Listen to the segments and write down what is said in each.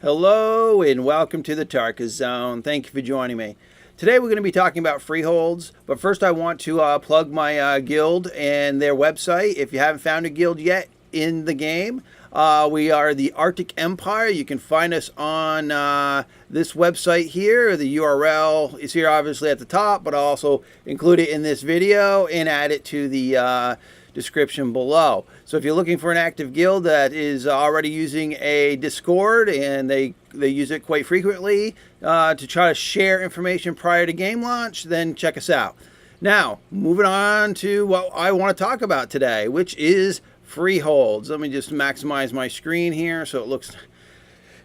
Hello and welcome to the Tarkis Zone. Thank you for joining me. Today we're going to be talking about freeholds, but first I want to plug my guild and their website. If you haven't found a guild yet in the game, we are the Arctic Empire. You can find us on this website here. The URL is here obviously at the top, but I'll also include it in this video and add it to the description below. So if you're looking for an active guild that is already using a Discord, and they use it quite frequently to try to share information prior to game launch, then check us out. Now, moving on to what I want to talk about today, which is freeholds. Let me just maximize my screen here so it looks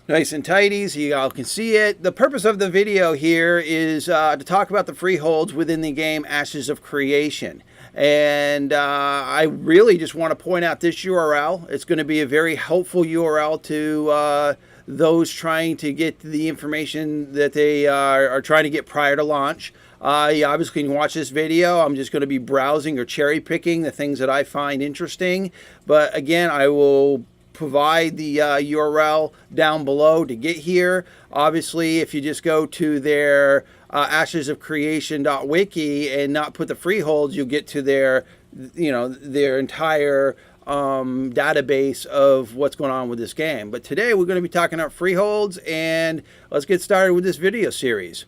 nice and tidy so you all can see it. The purpose of the video here is to talk about the freeholds within the game Ashes of Creation. And I really just want to point out this URL. It's going to be a very helpful URL to those trying to get the information that they are trying to get prior to launch. You obviously can watch this video. I'm just going to be browsing or cherry picking the things that I find interesting. But again, I will provide the URL down below to get here. Obviously, if you just go to their ashesofcreation.wiki and not put the freeholds, you'll get to their entire database of what's going on with this game. But today we're going to be talking about freeholds, and let's get started with this video series.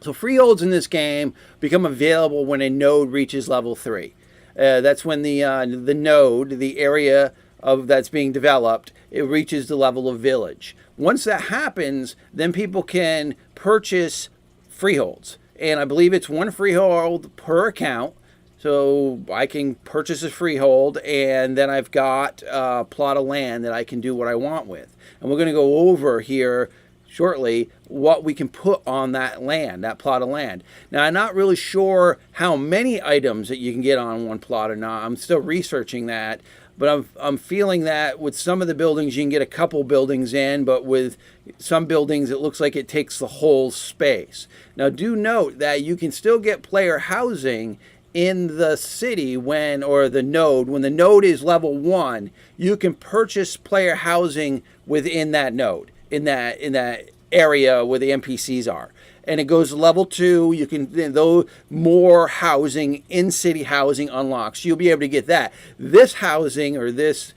So freeholds in this game become available when a node reaches level 3. That's when the node, the area that's being developed, it reaches the level of village. Once that happens, then people can purchase freeholds, and I believe it's one freehold per account. So I can purchase a freehold, and then I've got a plot of land that I can do what I want with. And we're going to go over here shortly what we can put on that land, that plot of land. Now, I'm not really sure how many items that you can get on one plot or not. I'm still researching that. But I'm feeling that with some of the buildings, you can get a couple buildings in, but with some buildings, it looks like it takes the whole space. Now, do note that you can still get player housing in the city when the node is level 1. You can purchase player housing within that node, in that area where the NPCs are. And it goes to level 2. You can, though, more housing, in-city housing unlocks. You'll be able to get that. This housing, or this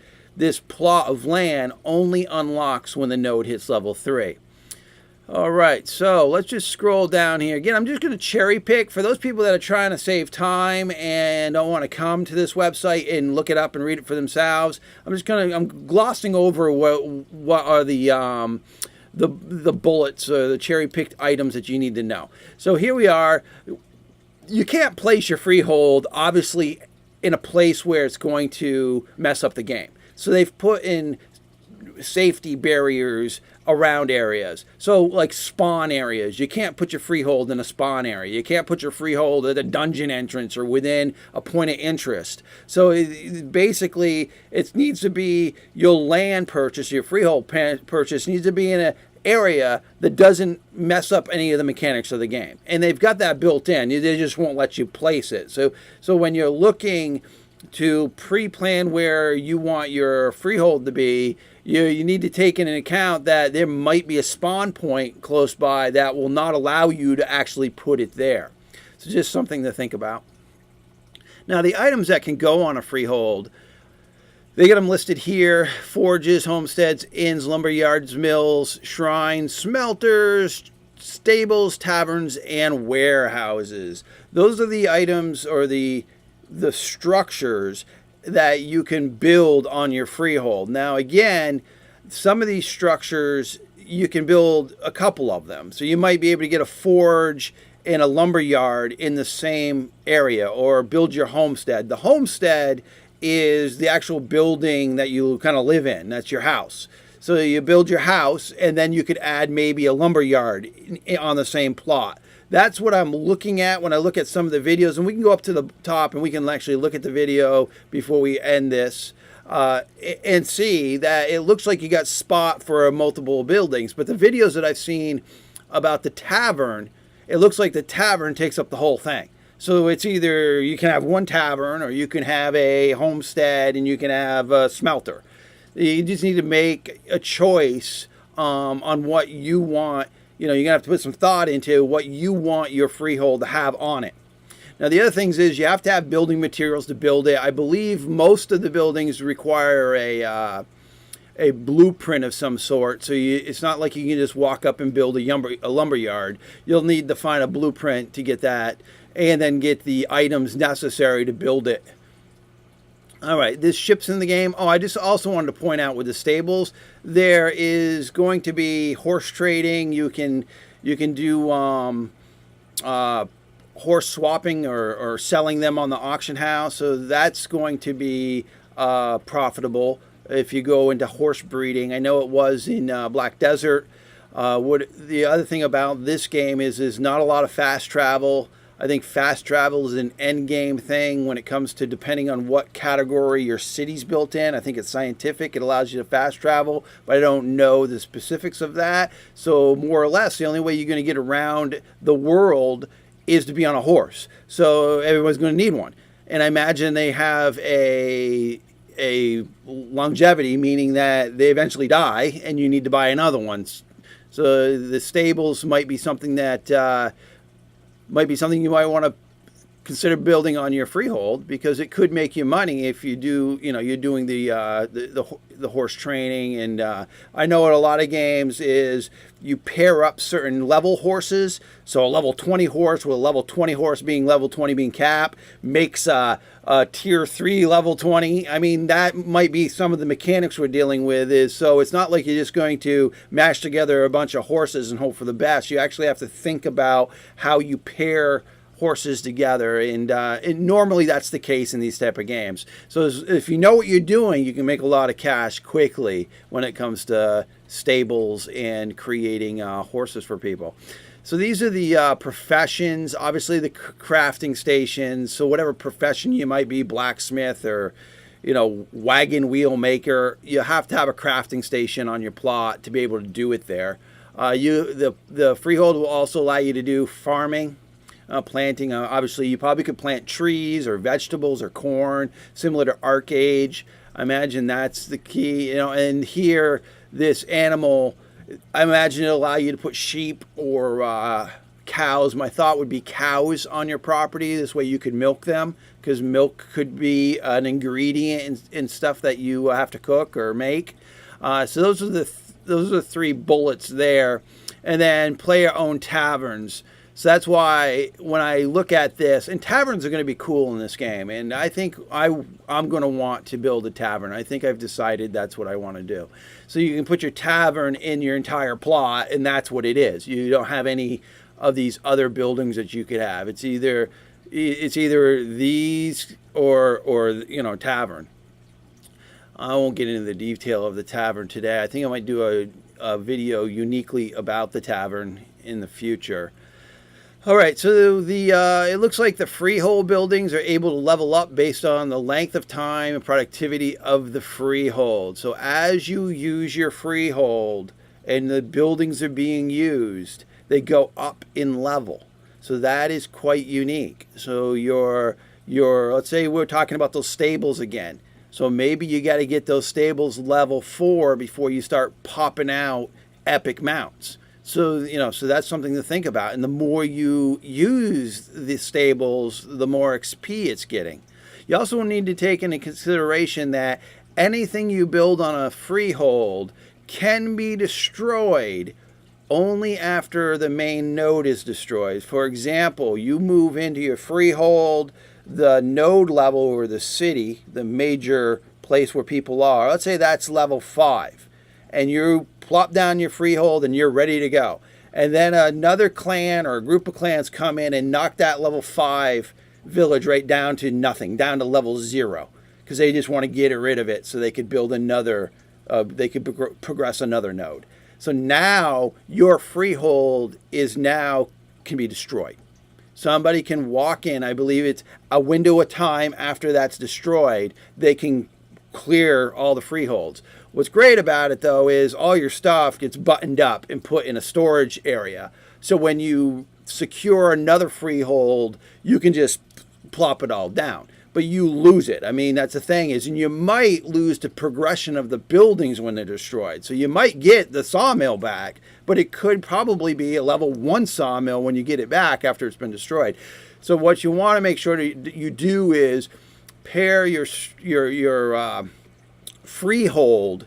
plot of land, only unlocks when the node hits level 3. All right, so let's just scroll down here. Again, I'm just going to cherry pick for those people that are trying to save time and don't want to come to this website and look it up and read it for themselves. I'm glossing over what are the bullets or the cherry-picked items that you need to know. So here we are. You can't place your freehold, obviously, in a place where it's going to mess up the game. So they've put in safety barriers around areas. So like spawn areas, you can't put your freehold in a spawn area. You can't put your freehold at a dungeon entrance or within a point of interest. So basically it needs to be your land purchase, your freehold purchase needs to be in an area that doesn't mess up any of the mechanics of the game. And they've got that built in. They just won't let you place it. So when you're looking to pre-plan where you want your freehold to be, you need to take into account that there might be a spawn point close by that will not allow you to actually put it there. So just something to think about. Now, the items that can go on a freehold, they get them listed here: forges, homesteads, inns, lumber yards, mills, shrines, smelters, stables, taverns, and warehouses. Those are the items or the structures that you can build on your freehold. Now, again, some of these structures, you can build a couple of them. So you might be able to get a forge and a lumber yard in the same area, or build your homestead. The homestead is the actual building that you kind of live in. That's your house. So you build your house, and then you could add maybe a lumber yard on the same plot. That's what I'm looking at when I look at some of the videos, and we can go up to the top and we can actually look at the video before we end this and see that it looks like you got spot for multiple buildings. But the videos that I've seen about the tavern, it looks like the tavern takes up the whole thing. So it's either you can have one tavern, or you can have a homestead, and you can have a smelter. You just need to make a choice on what you want. You're going to have to put some thought into what you want your freehold to have on it. Now, the other things is you have to have building materials to build it. I believe most of the buildings require a blueprint of some sort. So it's not like you can just walk up and build a lumber yard. You'll need to find a blueprint to get that and then get the items necessary to build it. All right, this ship's in the game. Oh, I just also wanted to point out with the stables, there is going to be horse trading. You can do horse swapping or selling them on the auction house. So that's going to be profitable if you go into horse breeding. I know it was in Black Desert. The other thing about this game is not a lot of fast travel. I think fast travel is an end game thing when it comes to depending on what category your city's built in. I think it's scientific. It allows you to fast travel, but I don't know the specifics of that. So more or less, the only way you're going to get around the world is to be on a horse. So everyone's going to need one. And I imagine they have a longevity, meaning that they eventually die and you need to buy another one. So the stables might be something that you might want to consider building on your freehold, because it could make you money if you do, you're doing the horse training. And I know in a lot of games is you pair up certain level horses. So a level 20 horse with a level 20 horse being level 20 being cap makes a tier 3 level 20. I mean, that might be some of the mechanics we're dealing with. So it's not like you're just going to mash together a bunch of horses and hope for the best. You actually have to think about how you pair horses together, and normally that's the case in these type of games. So if you know what you're doing, you can make a lot of cash quickly when it comes to stables and creating horses for people. So these are the professions, obviously the crafting stations. So whatever profession you might be, blacksmith or wagon wheel maker, you have to have a crafting station on your plot to be able to do it there. The freehold will also allow you to do farming. Planting, obviously you probably could plant trees or vegetables or corn, similar to Arcade. I imagine that's the key, and here, this animal, I imagine it'll allow you to put sheep or cows. My thought would be cows on your property. This way you could milk them, because milk could be an ingredient in stuff that you have to cook or make. So those are the three bullets there. And then player-owned taverns. So that's why when I look at this, and taverns are going to be cool in this game, and I think I'm going to want to build a tavern. I think I've decided that's what I want to do. So you can put your tavern in your entire plot, and that's what it is. You don't have any of these other buildings that you could have. It's either these or tavern. I won't get into the detail of the tavern today. I think I might do a video uniquely about the tavern in the future. All right, so it looks like the freehold buildings are able to level up based on the length of time and productivity of the freehold. So as you use your freehold and the buildings are being used, they go up in level. So that is quite unique. So your let's say we're talking about those stables again. So maybe you got to get those stables level 4 before you start popping out epic mounts. So, so that's something to think about. And the more you use the stables, the more XP it's getting. You also need to take into consideration that anything you build on a freehold can be destroyed only after the main node is destroyed. For example, you move into your freehold, the node level or the city, the major place where people are, let's say that's level 5. And you plop down your freehold and you're ready to go. And then another clan or a group of clans come in and knock that level 5 village right down to nothing, down to level 0, because they just want to get rid of it so they could build another, they could progress another node. So now your freehold can be destroyed. Somebody can walk in, I believe it's a window of time after that's destroyed, they can clear all the freeholds. What's great about it, though, is all your stuff gets buttoned up and put in a storage area. So when you secure another freehold, you can just plop it all down. but you lose it. I mean, that's the thing is, and you might lose the progression of the buildings when they're destroyed. So you might get the sawmill back, but it could probably be a level 1 sawmill when you get it back after it's been destroyed. So what you want to make sure that you do is pair your freehold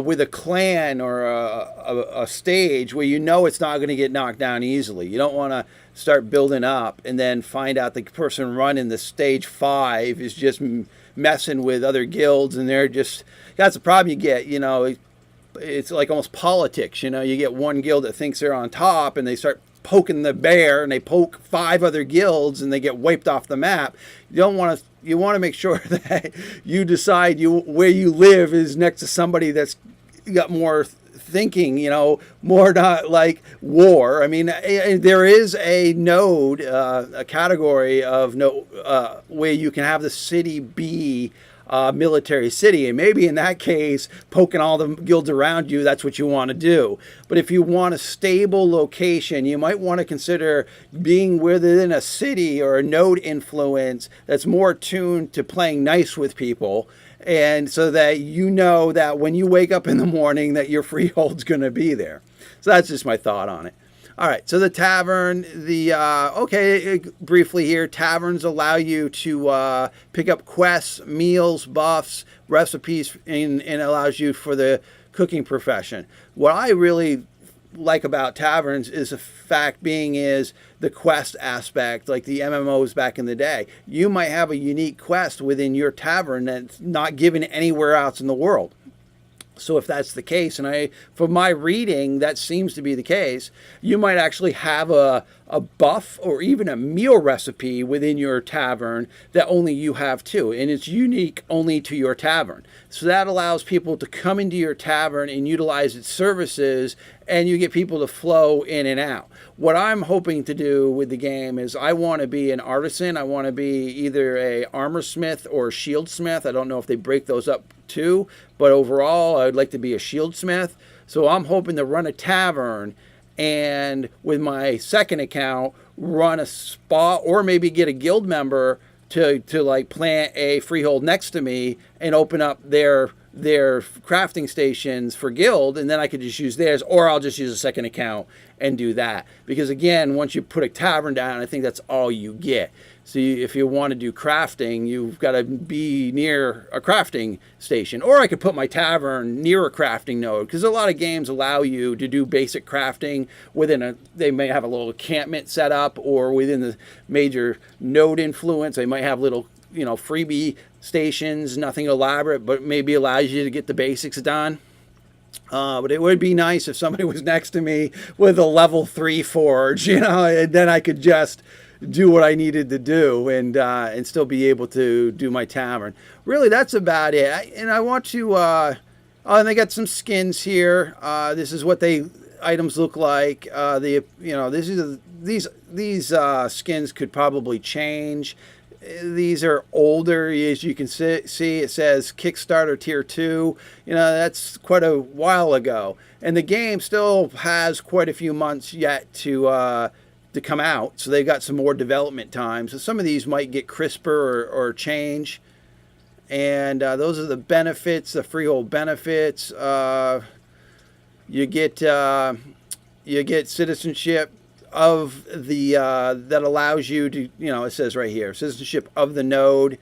with a clan or a stage where you know it's not going to get knocked down easily. You don't want to start building up and then find out the person running the stage 5 is just messing with other guilds, and they're just, that's the problem you get. You know, it's like almost politics. You know, you get one guild that thinks they're on top and they start poking the bear, and they poke 5 other guilds and they get wiped off the map. You don't want to. You want to make sure that you decide where you live is next to somebody that's got more thinking, you know, more not like war. I mean, there is a node, a category of where you can have the city be military city, and maybe in that case, poking all the guilds around you, that's what you want to do. But if you want a stable location, you might want to consider being within a city or a node influence that's more tuned to playing nice with people, and so that you know that when you wake up in the morning that your freehold's going to be there. So that's just my thought on it. All right, so the tavern, briefly here, taverns allow you to pick up quests, meals, buffs, recipes, and allows you for the cooking profession. What I really like about taverns is the fact being is the quest aspect, like the MMOs back in the day. You might have a unique quest within your tavern that's not given anywhere else in the world. So if that's the case, and from my reading, that seems to be the case, you might actually have a buff or even a meal recipe within your tavern that only you have too, and it's unique only to your tavern. So that allows people to come into your tavern and utilize its services, and you get people to flow in and out. What I'm hoping to do with the game is I want to be an artisan. I want to be either a armor smith or a shield smith. I don't know if they break those up too, but overall I'd like to be a shield smith. So I'm hoping to run a tavern, and with my second account run a spa, or maybe get a guild member to like plant a freehold next to me and open up their crafting stations for guild, and then I could just use theirs, or I'll just use a second account and do that. Because again, once you put a tavern down, I think that's all you get. So if you want to do crafting, you've got to be near a crafting station. Or I could put my tavern near a crafting node, because a lot of games allow you to do basic crafting within they may have a little encampment set up, or within the major node influence, they might have little, freebie stations, nothing elaborate, but maybe allows you to get the basics done. But it would be nice if somebody was next to me with a level 3 forge, and then I could just do what I needed to do and still be able to do my tavern. Really, that's about it. And I want to, and they got some skins here. This is what items look like. These skins could probably change. These are older, as you can see. It says Kickstarter Tier 2. That's quite a while ago. And the game still has quite a few months yet to come out. So they've got some more development time. So some of these might get crisper or change. And those are the benefits, the freehold benefits. You get citizenship of the that allows you to, it says right here, citizenship of the node.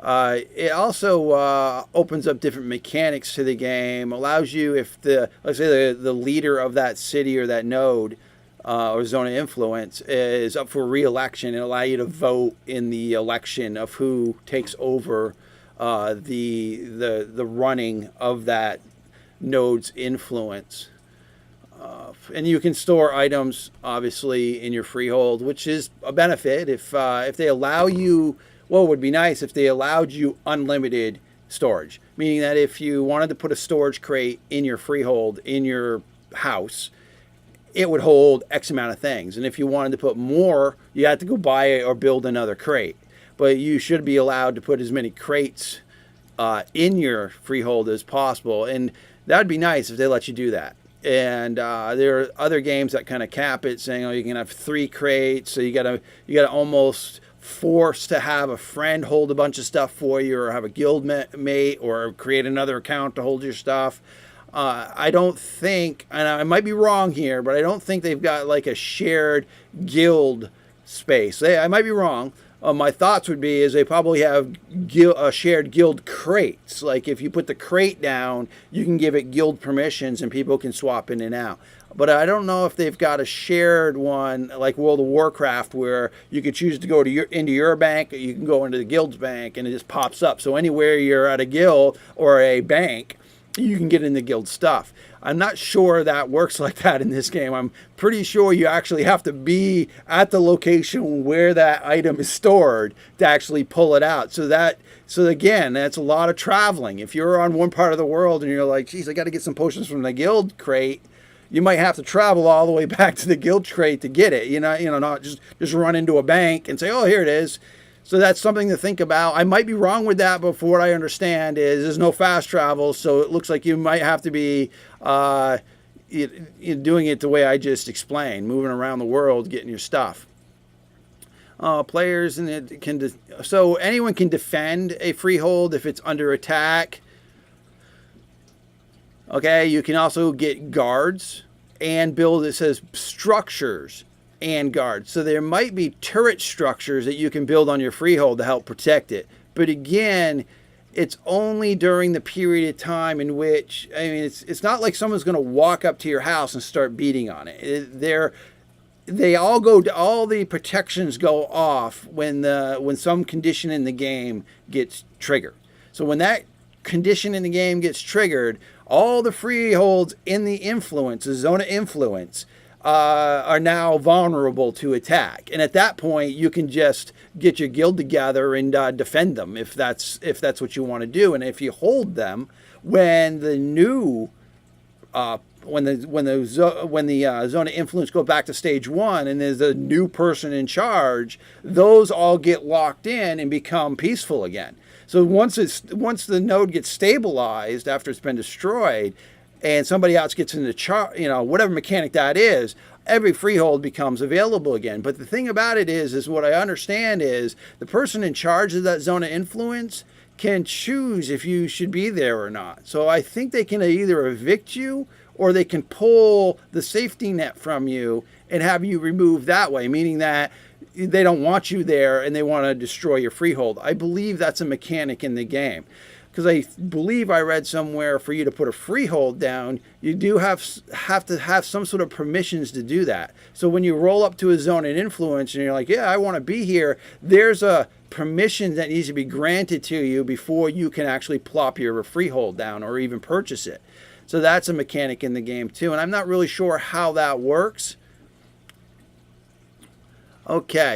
It also opens up different mechanics to the game, allows you, if let's say the leader of that city or that node or zone of influence is up for re-election, and allow you to vote in the election of who takes over the running of that node's influence. And you can store items, obviously, in your freehold, which is a benefit. If they allow you, well, it would be nice if they allowed you unlimited storage, meaning that if you wanted to put a storage crate in your freehold, in your house, it would hold X amount of things. And if you wanted to put more, you had to go buy or build another crate. But you should be allowed to put as many crates in your freehold as possible. And that would be nice if they let you do that. And there are other games that kind of cap it, saying, you can have 3 crates, so you gotta almost forced to have a friend hold a bunch of stuff for you, or have a guild mate, or create another account to hold your stuff. I don't think, and I might be wrong here, but I don't think they've got like a shared guild space. I might be wrong. My thoughts would be is they probably have shared guild crates. Like if you put the crate down, you can give it guild permissions and people can swap in and out. But I don't know if they've got a shared one like World of Warcraft where you could choose to go to into your bank, or you can go into the guild's bank and it just pops up. So anywhere you're at a guild or a bank, you can get in the guild stuff. I'm not sure that works like that in this game. I'm pretty sure you actually have to be at the location where that item is stored to actually pull it out. So again, that's a lot of traveling. If you're on one part of the world and you're like, geez, I got to get some potions from the guild crate, you might have to travel all the way back to the guild crate to get it. Not just run into a bank and say, oh, here it is. So that's something to think about. I might be wrong with that, but for what I understand is there's no fast travel, so it looks like you might have to be doing it the way I just explained, moving around the world, getting your stuff. Players and it can so anyone can defend a freehold if it's under attack. Okay, you can also get guards and build. It says structures and guards. So there might be turret structures that you can build on your freehold to help protect it. But again, it's only during the period of time in which, I mean, it's not like someone's going to walk up to your house and start beating on it. All the protections go off when some condition in the game gets triggered. So when that condition in the game gets triggered, all the freeholds in the zone of influence, are now vulnerable to attack, and at that point you can just get your guild together and defend them if that's what you want to do. And if you hold them, when the new when the zone of influence go back to stage 1 and there's a new person in charge, those all get locked in and become peaceful again. So once the node gets stabilized after it's been destroyed, and somebody else gets into whatever mechanic that is, every freehold becomes available again. But the thing about it is what I understand is the person in charge of that zone of influence can choose if you should be there or not. So I think they can either evict you or they can pull the safety net from you and have you removed that way, meaning that they don't want you there and they want to destroy your freehold. I believe that's a mechanic in the game. Because I believe I read somewhere for you to put a freehold down, you do have to have some sort of permissions to do that. So when you roll up to a zone of influence and you're like, yeah, I want to be here, there's a permission that needs to be granted to you before you can actually plop your freehold down or even purchase it. So that's a mechanic in the game too. And I'm not really sure how that works.Okay,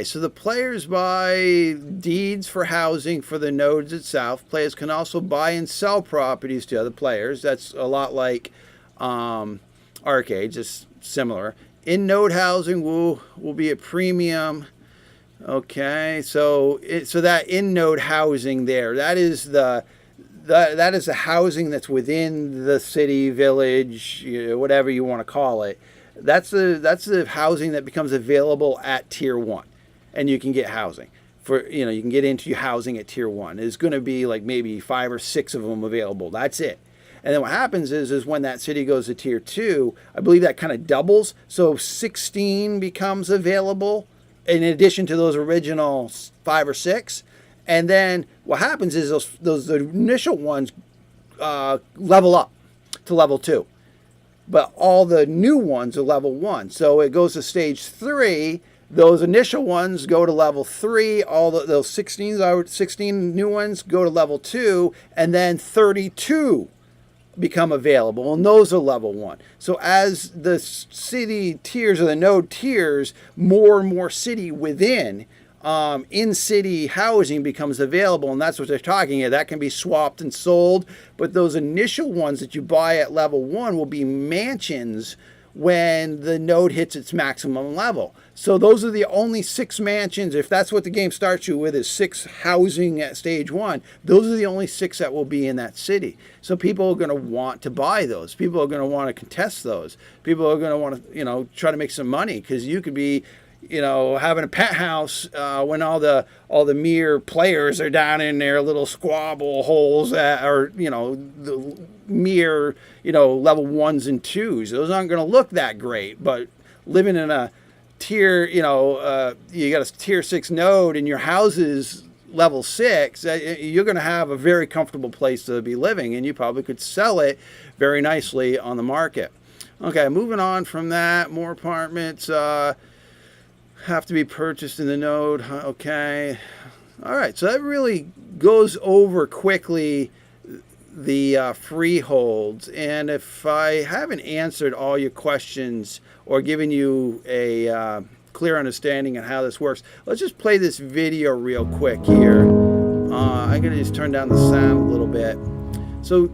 so the players buy deeds for housing for the nodes itself. Players can also buy and sell properties to other players. That's a lot like arcades, just similar. In-node housing will be a premium. Okay, so that in-node housing there, that is the housing that's within the city, village, whatever you want to call it. That's the housing that becomes available at tier 1, and you can get housing for you can get into housing at tier 1. There's going to be like maybe 5 or 6 of them available. That's it. And then what happens is when that city goes to tier 2, I believe that kind of doubles. So 16 becomes available in addition to those original 5 or 6. And then what happens is those initial ones level up to level 2. But all the new ones are level 1. So it goes to stage 3. Those initial ones go to level 3. Those 16 new ones go to level 2. And then 32 become available. And those are level 1. So as the city tiers or the node tiers, more and more city within in-city housing becomes available, and that's what they're talking here. That can be swapped and sold, but those initial ones that you buy at level 1 will be mansions when the node hits its maximum level. So those are the only 6 mansions. If that's what the game starts you with, is 6 housing at stage 1, those are the only 6 that will be in that city. So people are going to want to buy those. People are going to want to contest those. People are going to want to try to make some money, because you could be having a penthouse when all the mere players are down in their little squabble holes that are, the mere, level 1s and 2s. Those aren't going to look that great. But living in a tier, you got a tier 6 node and your house is level 6, you're going to have a very comfortable place to be living, and you probably could sell it very nicely on the market. Okay, moving on from that, more apartments have to be purchased in the node. Okay, all right, so that really goes over quickly the freeholds. And if I haven't answered all your questions or given you a clear understanding of how this works, let's just play this video real quick here. I'm going to just turn down the sound a little bit. So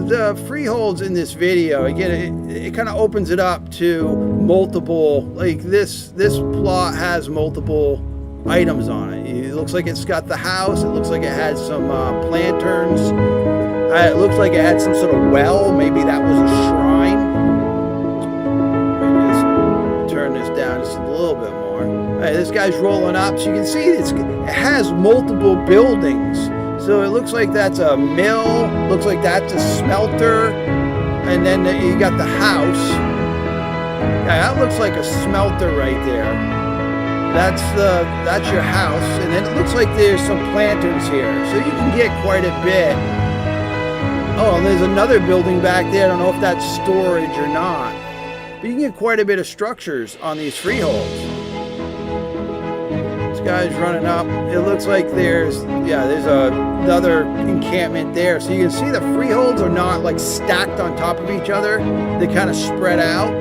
the freeholds in this video, again, it kind of opens it up to multiple, like this plot has multiple items on it. It looks like it's got the house. It looks like it had some lanterns. It looks like it had some sort of well. Maybe that was a shrine. Turn this down just a little bit more. Right, this guy's rolling up, so you can see it has multiple buildings. So it looks like that's a mill, looks like that's a smelter, and then you got the house. Yeah, that looks like a smelter right there. That's your house, and then it looks like there's some planters here, so you can get quite a bit. Oh, and there's another building back there. I don't know if that's storage or not. But you can get quite a bit of structures on these freeholds. This guy's running up. It looks like there's another encampment there. So you can see the freeholds are not like stacked on top of each other. They kind of spread out.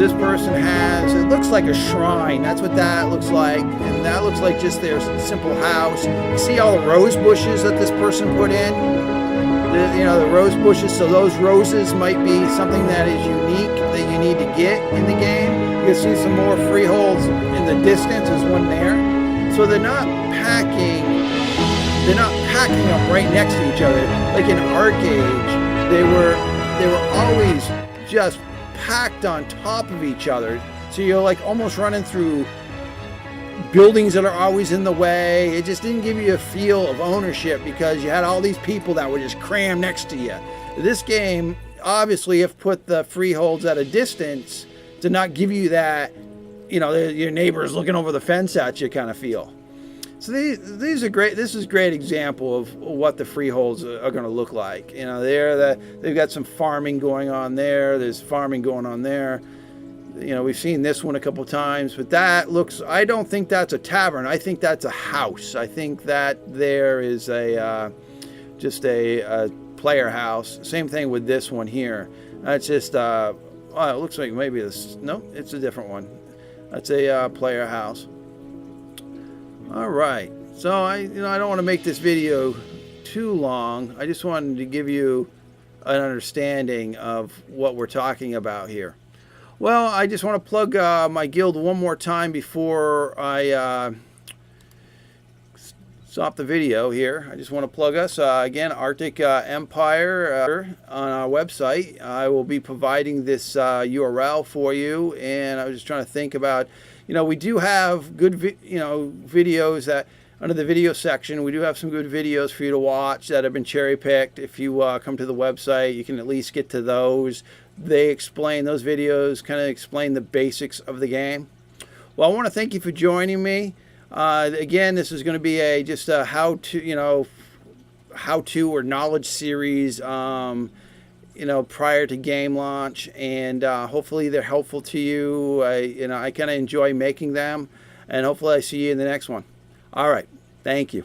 This person has, it looks like a shrine. That's what that looks like. And that looks like just their simple house. You see all the rose bushes that this person put in? The rose bushes, so those roses might be something that is unique that you need to get in the game. You can see some more freeholds in the distance. There's one there. So they're not packing up right next to each other. Like in Arcade, they were always just packed on top of each other. So you're like almost running through buildings that are always in the way. It just didn't give you a feel of ownership because you had all these people that were just crammed next to you. This game obviously have put the freeholds at a distance to not give you that, your neighbors looking over the fence at you kind of feel. So these are great. This is a great example of what the freeholds are going to look like. They've got some farming going on there. There's farming going on there. We've seen this one a couple times, but that looks, I don't think that's a tavern. I think that's a house. I think that there is just a player house. Same thing with this one here. That's just, it looks like maybe this, no, it's a different one. That's a player house. All right. So I don't want to make this video too long. I just wanted to give you an understanding of what we're talking about here. Well, I just want to plug my guild one more time before I stop the video here. I just want to plug us. Again, Arctic Empire on our website. I will be providing this URL for you. And I was just trying to think about, we do have good, videos that, under the video section, we do have some good videos for you to watch that have been cherry-picked. If you come to the website, you can at least get to those. Those videos kind of explain the basics of the game. Well, I want to thank you for joining me. Again, this is going to be just a how-to or knowledge series, prior to game launch, and hopefully they're helpful to you. I kind of enjoy making them, and hopefully I see you in the next one. All right, thank you.